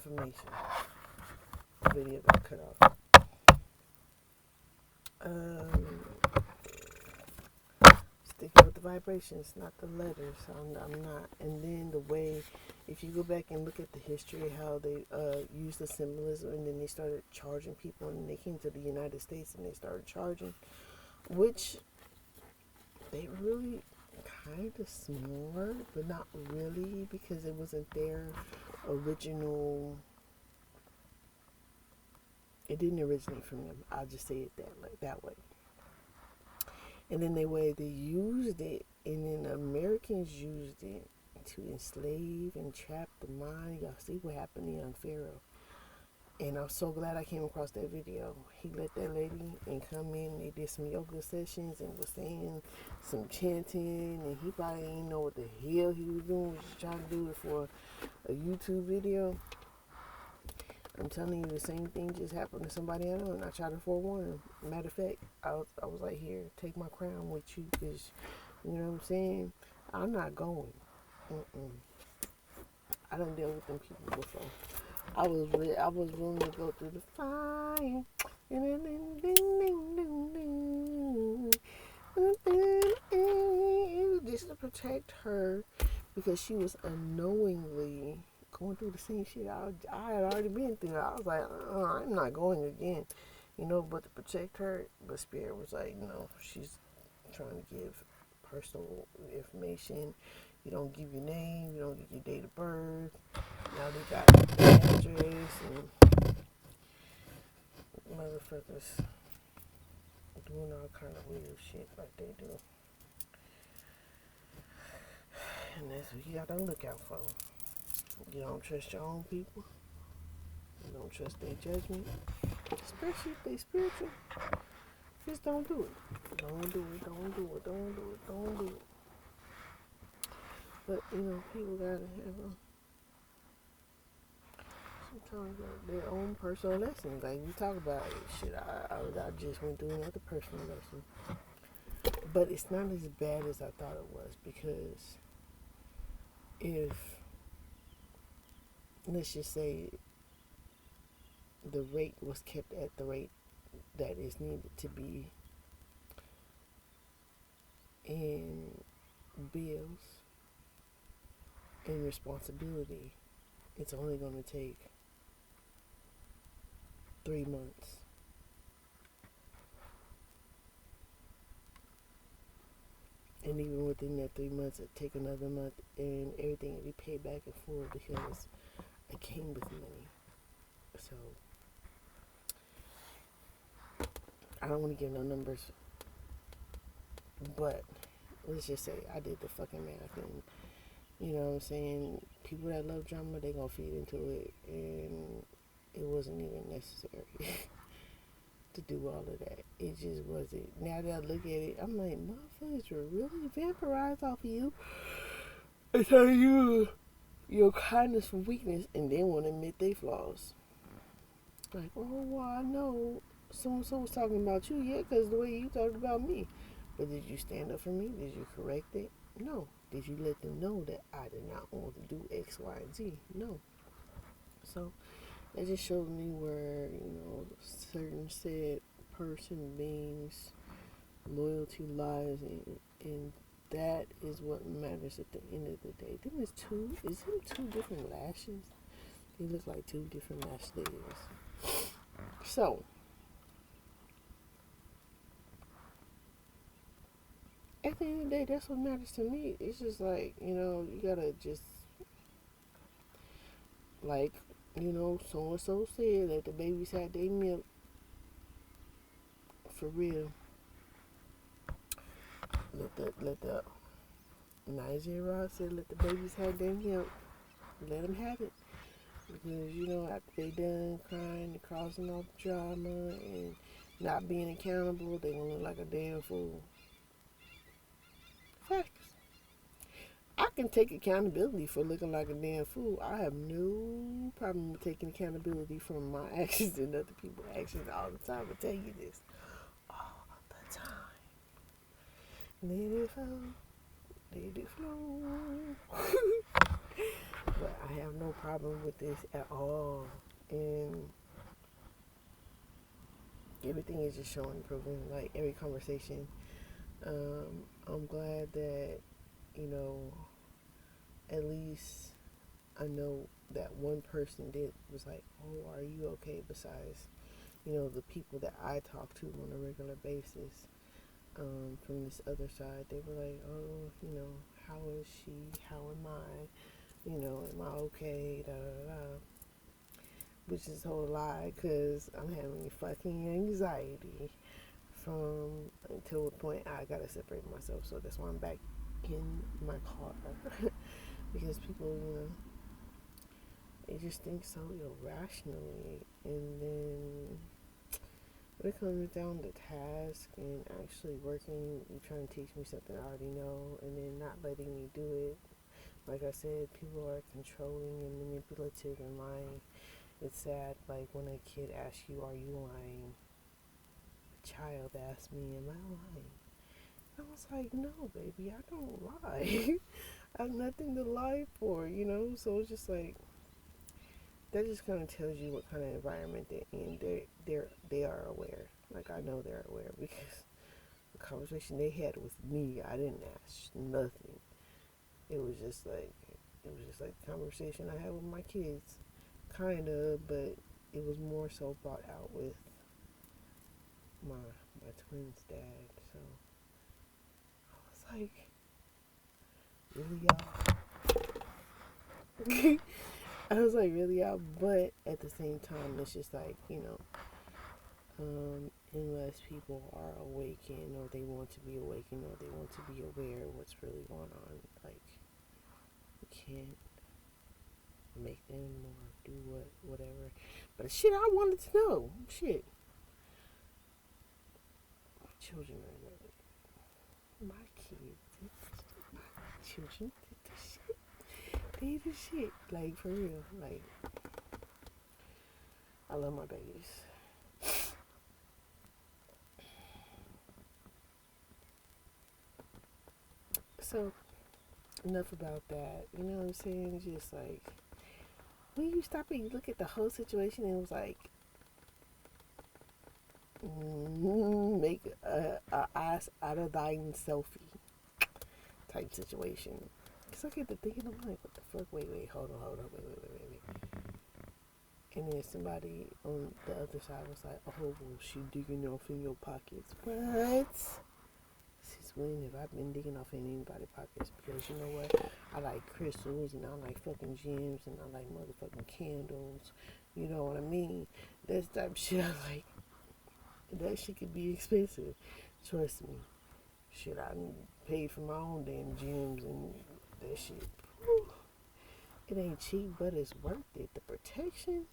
information. The video got cut off. Sticking with the vibrations, not the letters. I'm not. And then the way, if you go back and look at the history, how they used the symbolism, and then they started charging people, and they came to the United States and they started charging, which they really kind of smart, but not really, because it wasn't their original. It didn't originate from them. I'll just say it that way. And then the way they used it, and then Americans used it to enslave and trap the mind. Y'all see what happened to young Pharaoh. And I'm so glad I came across that video. He let that lady and come in. They did some yoga sessions and was saying some chanting. And he probably didn't know what the hell he was doing. He was just trying to do it for a YouTube video. I'm telling you, the same thing just happened to somebody I know, and I tried to forewarn him. Matter of fact, I was like, here, take my crown with you, because, you know what I'm saying? I'm not going. I done dealt with them people before. I was willing to go through the fire. Just to protect her, because she was unknowingly going through the same shit I had already been through. I was like, I'm not going again, but to protect her. But Spirit was like, she's trying to give personal information. You don't give your name, you don't give your date of birth. Now they got the address, and motherfuckers doing all kind of weird shit like they do. And that's what you gotta look out for. You don't trust your own people. You don't trust their judgment. Especially if they spiritual. Just don't do it. Don't do it. Don't do it. Don't do it. Don't do it. But, people gotta have sometimes their own personal lessons. Like we talk about it. Shit, I just went through another personal lesson. But it's not as bad as I thought it was, because if, let's just say, the rate was kept at the rate that is needed to be in bills and responsibility, it's only going to take 3 months. And even within that 3 months, it'd take another month, and everything would be paid back and forth, because I came with money. So I don't want to give no numbers, but let's just say I did the fucking math, and you know what I'm saying, people that love drama, they gonna feed into it, and it wasn't even necessary to do all of that. It just wasn't. Now that I look at it, I'm like, motherfuckers were really vaporized off of you. I tell you your kindness for weakness, and then want to admit their flaws. Like, oh, well, I know so-and-so was talking about you, yeah, because the way you talked about me. But did you stand up for me? Did you correct it? No. Did you let them know that I did not want to do X, Y, and Z? No. So that just shows me where, certain said person, beings, loyalty lies, and that is what matters at the end of the day. Then is them two different lashes? They look like two different lash layers. So, at the end of the day, that's what matters to me. It's just like, you gotta just, like, so-and-so said that the babies had their milk. For real. Let the Nigeria said, let the babies have their milk. Let them have it. Because, after they done crying and crossing off drama and not being accountable, they gonna look like a damn fool. Facts. I can take accountability for looking like a damn fool. I have no problem with taking accountability for my actions and other people's actions all the time. I tell you this. All the time. Let it flow. Let it flow. But I have no problem with this at all. And everything is just showing, proving, like every conversation. I'm glad that, you know, at least I know that one person was like, oh, are you okay? Besides, you know, the people that I talk to on a regular basis, from this other side, they were like, oh, you know, how is she? How am I? You know, am I okay? Da da da. Which is a whole lie, because I'm having fucking anxiety from until a point I gotta separate myself. So that's why I'm back in my car. Because people, you know, they just think so irrationally. And then when it comes down to task and actually working, you trying to teach me something I already know and then not letting me do it. Like I said, people are controlling and manipulative and lying. It's sad, like when a kid asks you, are you lying? A child asked me, am I lying? I was like, no, baby, I don't lie. I have nothing to lie for, you know? So it's just like, that just kind of tells you what kind of environment they're in. They are aware. Like, I know they're aware because the conversation they had with me, I didn't ask nothing. It was just like the conversation I had with my kids, kind of, but it was more so brought out with my twins' dad. So I was like, really, y'all? I was like, really, y'all? But at the same time, it's just like, you know, unless people are awakened or they want to be awakened or they want to be aware of what's really going on, like, you can't make them or do whatever. But shit, I wanted to know. Shit. My children are my kids. My children did the shit. They the shit. Like, for real. Like, I love my babies. So, enough about that. You know what I'm saying? Just like, when you stop and you look at the whole situation, it was like, make a ass out of thine selfie type situation. Because I get to thinking, I'm like, what the fuck? Wait, hold on, wait. And then somebody on the other side was like, oh, well, she digging off in your pockets. What? Since when have I been digging off in anybody's pockets? Because you know what? I like crystals and I like fucking gems and I like motherfucking candles. You know what I mean? That's type of shit I like. That shit could be expensive. Trust me. Shit, I paid for my own damn gems and that shit. Whew, it ain't cheap, but it's worth it. The protection,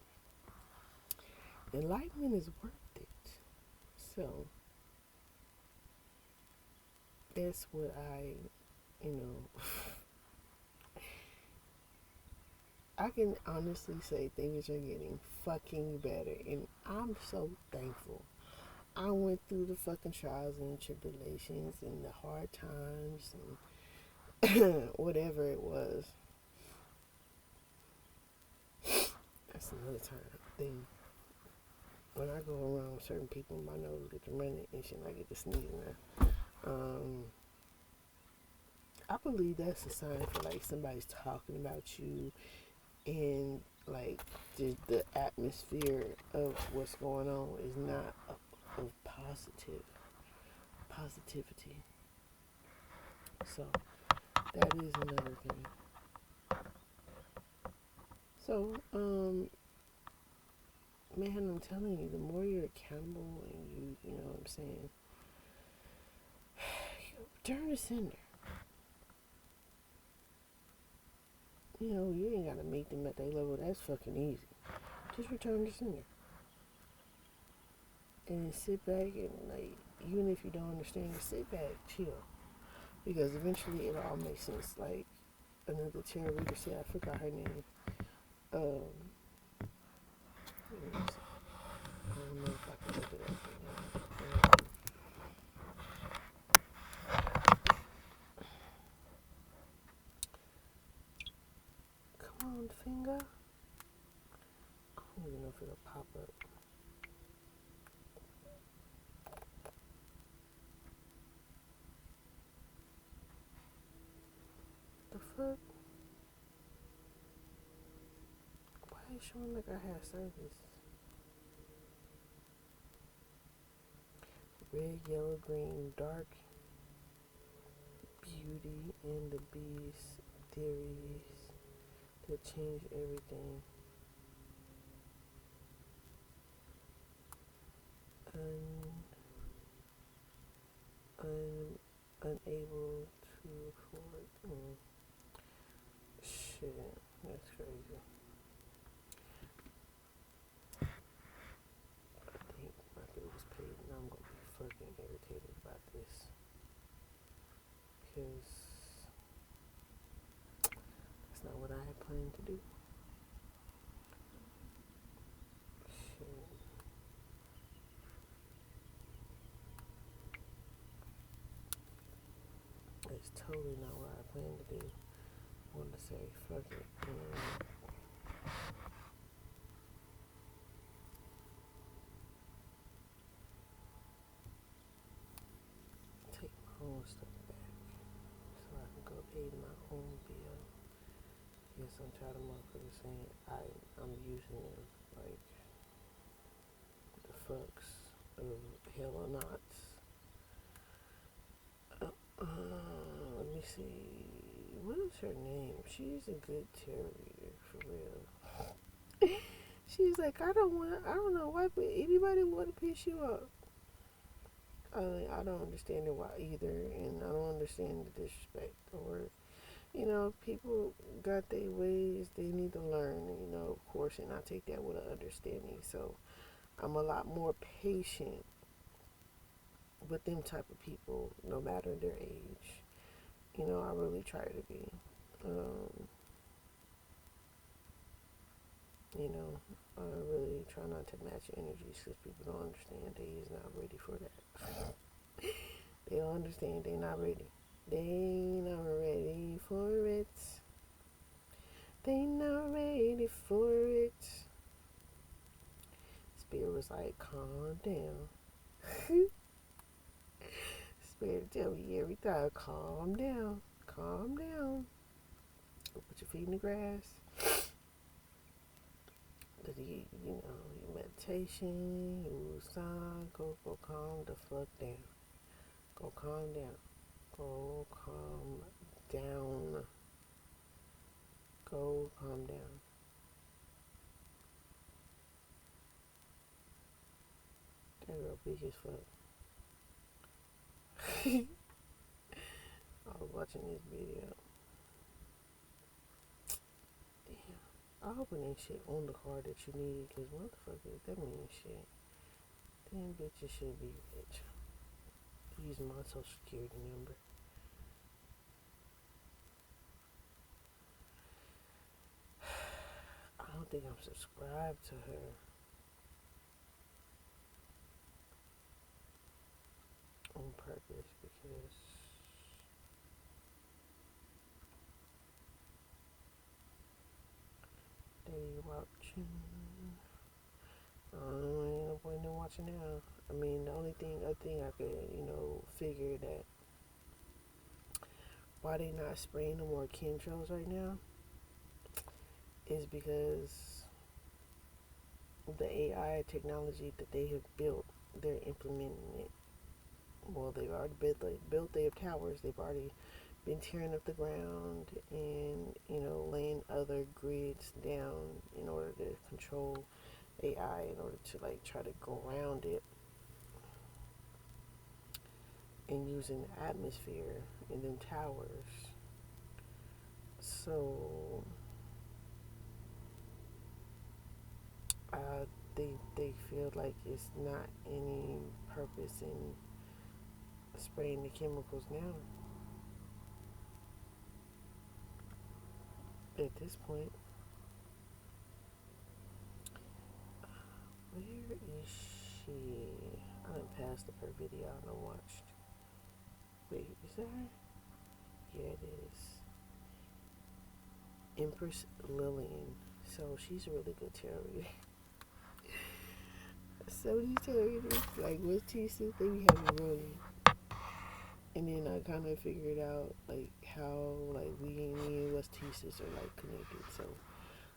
enlightenment is worth it. So, that's what you know, I can honestly say things are getting fucking better. And I'm so thankful. I went through the fucking trials and tribulations and the hard times and whatever it was. That's another thing. When I go around certain people, my nose gets running and shit, and I get to sneezing now. I believe that's a sign for like somebody's talking about you and like the atmosphere of what's going on is not of positivity. So that is another thing. So, man, I'm telling you, the more you're accountable and you know what I'm saying, return to sender. You know, you ain't gotta meet them at their level. That's fucking easy. Just return to sender. And sit back and, like, even if you don't understand, sit back, chill. Because eventually it all makes sense. Like, another tarot reader said, I forgot her name. I don't know if I can look it up right now. Come don't even know if it'll pop up. The fuck? Why is it showing like I had service? Red, yellow, green, dark, beauty, and the beast theories that change everything. Unable to afford. Shit, that's crazy. I think my bill was paid and I'm gonna be fucking irritated about this. Because that's not what I had planned to do. Shit. It's totally not what I planned to do. I wanted to say fuck it and take my own stuff back so I can go pay my own bill. Yes, I'm tired of motherfuckers saying I'm using them like the fucks of hell or not. Let me see. What is her name? She's a good terrier for real. She's like, I don't know why, but anybody want to piss you up? I don't understand it why either, and I don't understand the disrespect or, people got their ways they need to learn, of course, and I take that with an understanding. So I'm a lot more patient with them type of people, no matter their age. I really try to be. I really try not to match energies because people don't understand they is not ready for that. They don't understand they not ready. They not ready for it. They not ready for it. Spirit was like, calm down. Spirit tell me every time, calm down, calm down. Go put your feet in the grass. Your meditation, your sign, go calm the fuck down. Go calm down. Go calm down. Go calm down. That girl big as fuck. I was watching this video. Damn. I hope it ain't shit on the card that you need, because motherfuckers, that means shit. Them bitches should be rich. Use my social security number. I don't think I'm subscribed to her. On purpose, because they watching. Ain't no point in watching now. I mean, the only thing I think I could, figure that why they not spraying no more chemtrails right now is because the AI technology that they have built, they're implementing it. Well, they've already built their towers. They've already been tearing up the ground and, laying other grids down in order to control AI, in order to try to ground it, and using the atmosphere in them towers. So they feel like it's not any purpose in spraying the chemicals now. At this point, where is she? I done passed up her video I done watched. Wait, is that her? Yeah, it is. Empress Lillian. So she's a really good terrier. So these teenagers, like with thesis, they be having running. And then I kind of figured out like how like me and what's thesis are like connected. So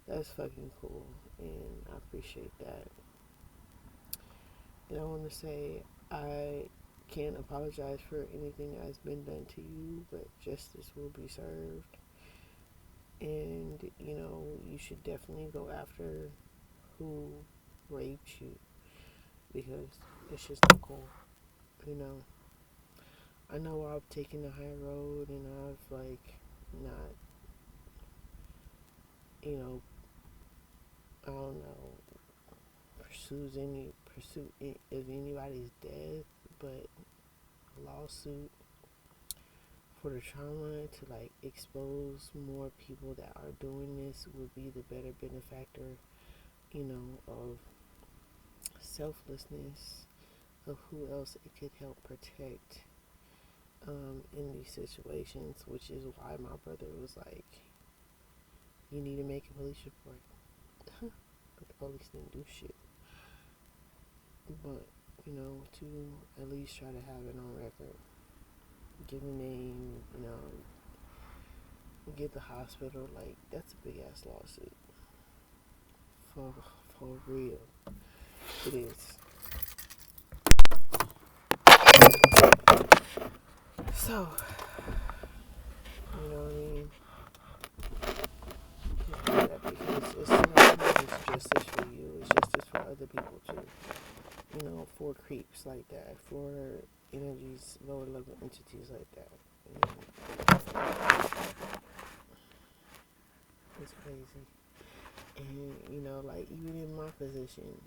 that's fucking cool, and I appreciate that. And I want to say I can't apologize for anything that has been done to you, but justice will be served. And you know, you should definitely go after who raped you because it's just not cool. You know, I know I've taken the high road and I've like not, you know, I don't know, pursuit of anybody's death, but a lawsuit for the trauma to like expose more people that are doing this would be the better benefactor, you know, of selflessness, of who else it could help protect in these situations, which is why my brother was like, you need to make a police report. But the police didn't do shit. But, you know, to at least try to have it on record, give a name, you know, get the hospital, like, that's a big ass lawsuit. For real. It is. So, you know what I mean? Just do that because it's not just justice for you, it's justice for other people too. You know, for creeps like that, for energies, lower level entities like that. You know, it's crazy. And, you know, like, even in my position,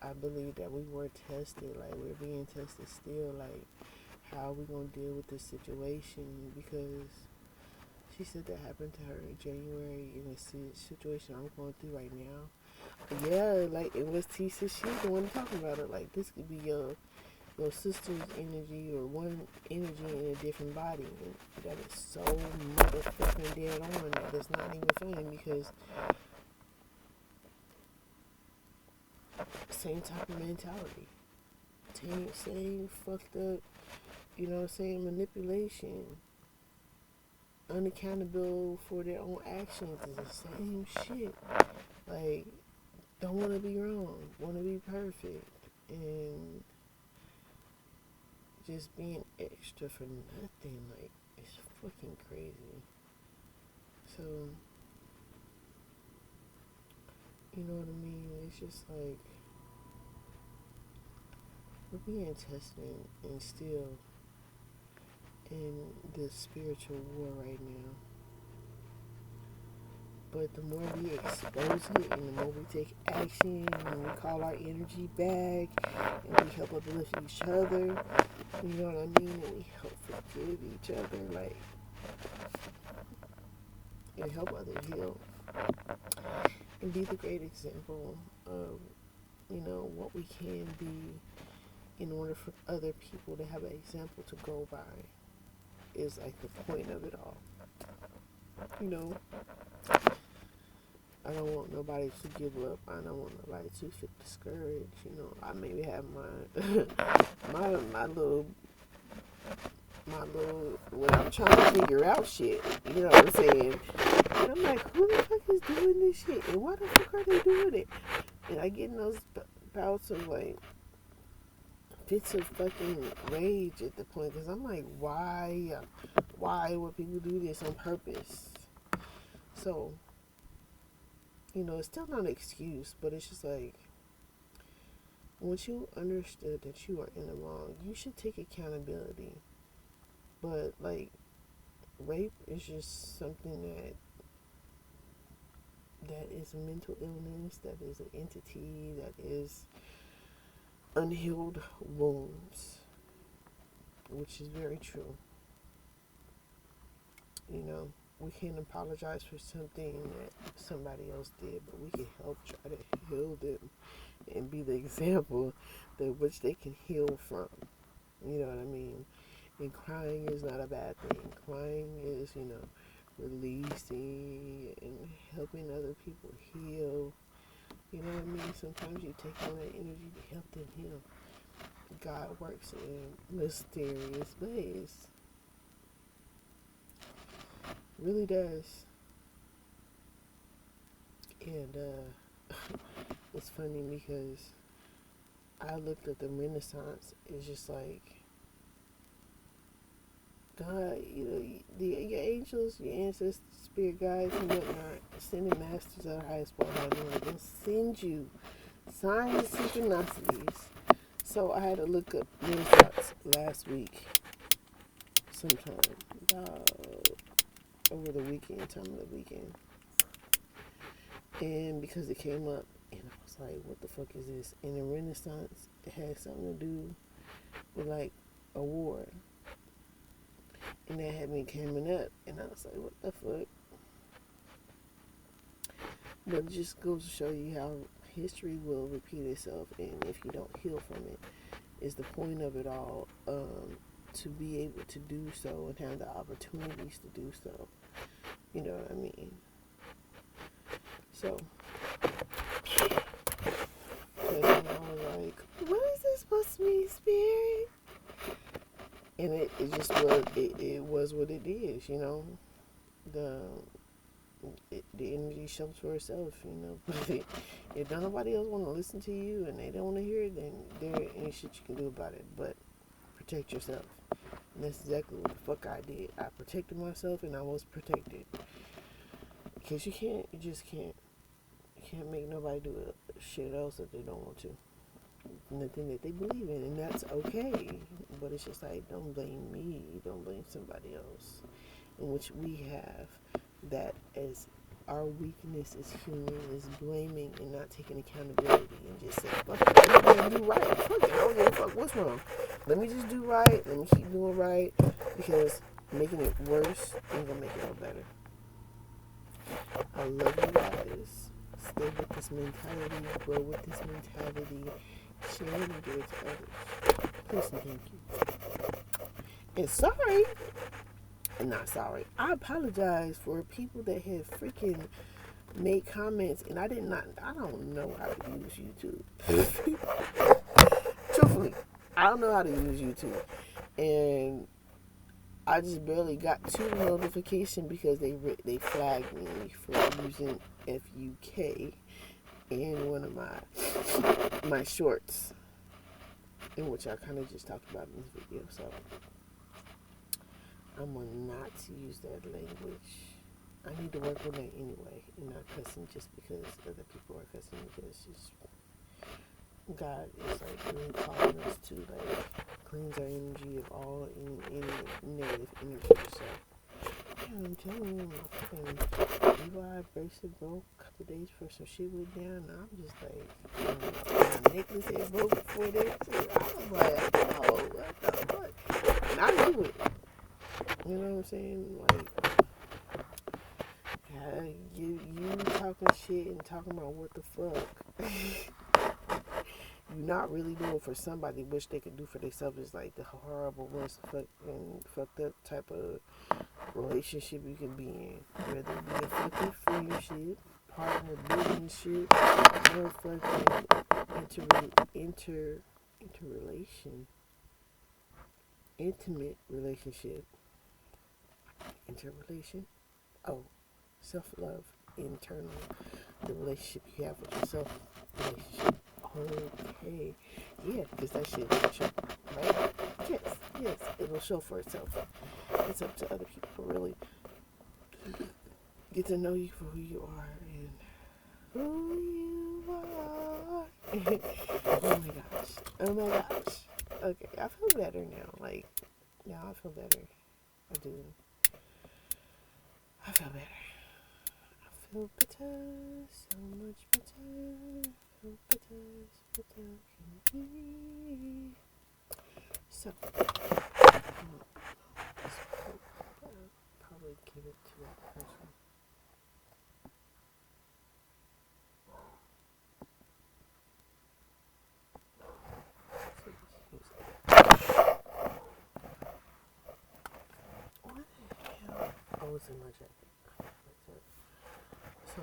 I believe that we were tested, like, we're being tested still, like, how are we going to deal with this situation? Because she said that happened to her in January in a situation I'm going through right now. But yeah, like, it was Tisha, she was the one talking about it, like, this could be your sister's energy or one energy in a different body. And that is so motherfucking dead on that it's not even funny because same type of mentality. Same fucked up, you know what I'm saying, manipulation. Unaccountable for their own actions is the same shit. Like, don't want to be wrong, want to be perfect. And just being extra for nothing, like, it's fucking crazy. So, you know what I mean? It's just like, we're being tested and still in this spiritual war right now. But the more we expose it and the more we take action and we call our energy back and we help uplift each other, you know what I mean? And we help forgive each other, like, and help others heal. And be the great example of, you know, what we can be in order for other people to have an example to go by is like the point of it all. You know, I don't want nobody to give up. I don't want nobody to feel discouraged. You know, I maybe have my little when I'm trying to figure out shit. You know what I'm saying? And I'm like, who the fuck is doing this shit? And why the fuck are they doing it? And I get in those bouts of like fits of fucking rage at the point because I'm like, why would people do this on purpose? So, you know, it's still not an excuse, but it's just like, once you understood that you are in the wrong, you should take accountability. But like, rape is just something that is a mental illness, that is an entity, that is unhealed wounds, which is very true. You know, we can't apologize for something that somebody else did, but we can help try to heal them and be the example that which they can heal from. You know what I mean? And crying is not a bad thing. Crying is, you know, releasing and helping other people heal. You know what I mean? Sometimes you take on that energy to help them heal. God works in mysterious ways. Really does. And it's funny because I looked at the Renaissance. It's just like God, your angels, your ancestors, spirit guides, and whatnot, sending masters of the highest one. They'll send you signs and synchronicities. So I had to look up Renaissance last week, sometime about over the weekend, time of the weekend, and because it came up, and I was like, "What the fuck is this?" And the Renaissance, it had something to do with like a war. And that had me coming up, and I was like, what the fuck? But it just goes to show you how history will repeat itself, and if you don't heal from it, is the point of it all, to be able to do so and have the opportunities to do so. You know what I mean? So, because I was like, what is this supposed to be, spirit? And it just was, it was what it is, you know? The energy shows for itself, you know. But if nobody else want to listen to you and they don't want to hear it, then there ain't shit you can do about it. But protect yourself. And that's exactly what the fuck I did. I protected myself, and I was protected. Because you just can't. You can't make nobody do shit else if they don't want to. Nothing that they believe in, and that's okay. But it's just like, don't blame me. Don't blame somebody else. In which we have that as our weakness as human is blaming and not taking accountability and just saying, fuck it, I'm gonna do right. Fuck it, I don't give a fuck what's wrong. Let me just do right. Let me keep doing right, because making it worse ain't gonna make it no better. I love you guys. Stay with this mentality, grow with this mentality, share and give it to others. Please and thank you. And sorry. Not sorry. I apologize for people that have freaking made comments, and I don't know how to use YouTube. Truthfully, I don't know how to use YouTube, and I just barely got to the notification because they flagged me for using FUK in one of my shorts, in which I kind of just talked about in this video. So I'm gonna not use that language. I need to work on that anyway, and not cussing just because other people are cussing, because just God is like really calling us to like cleanse our energy of all any negative energy. So yeah, I'm telling you, my fucking Levi bracelet broke a couple days before some shit went down, and I'm just like, my necklace had broke before that too. I was like, oh, what the fuck? And I knew it. You know what I'm saying? Like, you talking shit and talking about what the fuck. You're not really doing for somebody, wish they could do for themselves. Is like the horrible, worst fucking fucked up type of relationship you can be in. Whether it be a fucking friendship, partner, business shit, or fucking intimate relationship. Interrelation. Oh, self-love, internal, the relationship you have with yourself, relationship. Okay, yeah, because that shit will show, right? Yes, it will show for itself. It's up to other people to really get to know you for who you are and who you are. Oh my gosh. Okay, I feel better now. Like, yeah, I feel better. I do. I feel better. Feel better, so much better. Feel better, so better can be. So, I'll probably give it to that person. What the hell? Oh, it's in my jacket. So,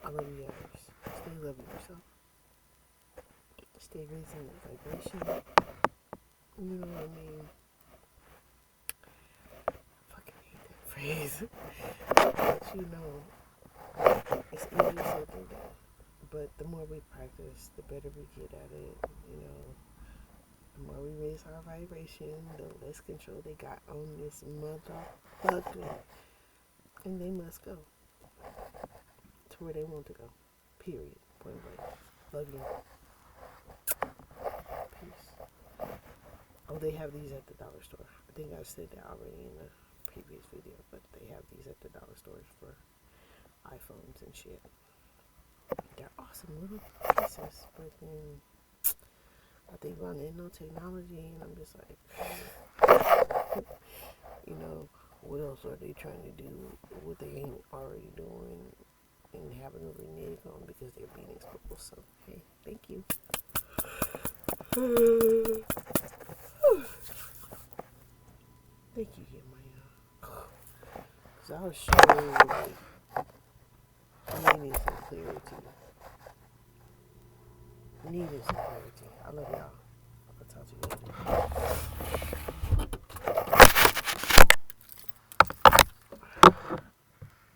I love you guys. Stay love yourself. Stay raising the vibration. You know what I mean? I fucking hate that phrase. But you know, it's easier said than done. But the more we practice, the better we get at it. You know, the more we raise our vibration, the less control they got on this motherfucker. And they must go to where they want to go. Period. Point blank. Love you. Peace. Oh, they have these at the dollar store. I think I said that already in the previous video, but they have these at the dollar stores for iPhones and shit. They're awesome little pieces, but then I think about nanotechnology, and I'm just like, you know, what else are they trying to do? What they ain't already doing, and having a renege on because they're being exposed. So hey, thank you. Thank you, Maya. Cause I was showing like needing some clarity. Needing some clarity. I love y'all.